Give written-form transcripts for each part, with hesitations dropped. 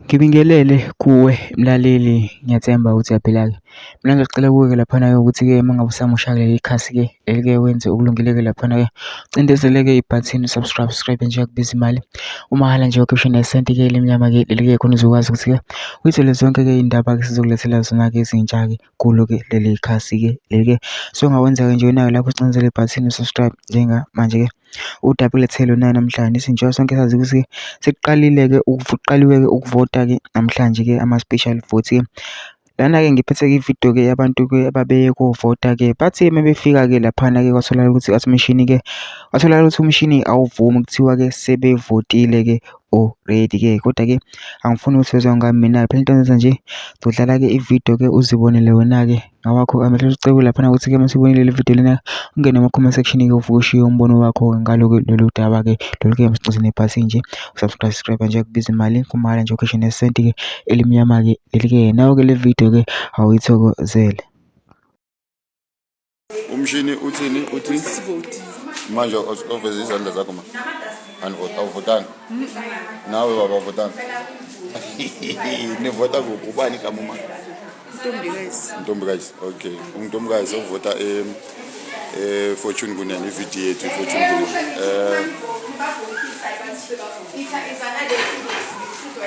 Ngibingelele kuwe mlaleli, ngiyathemba ukuthi uyaphila-ke. Mina ngicela kuwe-ke laphana-ke ukuthi-ke uma ngabe usamusha kuleli khasi-ke leli-ke wenze okulungile-ke laphana-ke cindezele-ke ibhathini subscribe nje kubiza imali. Umahala nje ukhiphe nesenti-ke elimnyama-ke leli-ke khona uzokwazi ukuthi-ke uyithole zonke-ke iy'ndaba-ke sizokulethela zona-ke ezintsha-ke kulo-ke leli khasi-ke leli-ke. So ongakwenza-ke nje nayo lapho ucindezele ibhathini subscribe njengamanje-ke udaba kulethele lona namhlanje. Sinjengoba sonke sazi ukuthi-ke sekuqalile-ke kuqaliwe-ke ukuvota-ke namhlanje-ke ama-special vote-ke. Lana-ke ngiphethe-ke ividiyo-ke yabantu-ke ababeye kovota-ke bathi uma befika-ke laphana-ke kwatholakala ukuthi umshini-ke watholakala ukuthi umshini awuvumi, kuthiwa-ke sebevotile-ke already-ke. Kodwa-ke angifuni ukuthi bezwe ngami mina, phela into engenza nje ngizodlala-ke ividiyo-ke uzibonele wena-ke ngawakho amehlo. Sicela laphana ukuthi-ke uma sibonile le video lena ungene ema-comment section-ke uvuke ushiye umbono wakho ngalo-ke lolu daba-ke lolu-ke msicuze nebhasi nje usubscribe nje kubiza imali kumahhala nje ukhishwe nesenti-ke elimnyama-ke leli-ke. Nawo-ke le video-ke awuyithokozele. Umshini uthini uthi manje oveza izandla zakho ma awuvotanga nawe wabavotanga nivota kuphi ubani igama uma Ntombikazi. Okay, uNtombikazi ovota Fortune kunene ividiyo yethu Fortune kunene.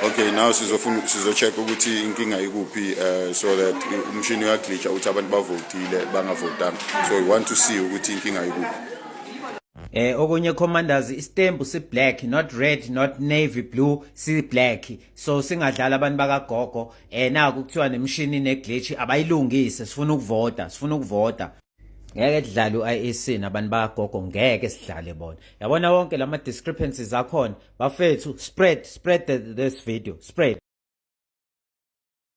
Okay, now sizocheck ukuthi inkinga ikuphi so that umshini uyaglitcha ukuthi abantu bavotile bangavotanga, so we want to see ukuthi inkinga ikuphi. Okunye commanders istembu si black, not red, not navy blue, si black, so singadlala abantu bakagogo. Naku kuthiwa nemshini neglitch abayilungise, sifuna ukuvota. Ngeke sidlale uIAC nabantu bakagogo, ngeke sidlale bona. Yabona wonke lama discrepancies akhona bafethu, spread this video, spread.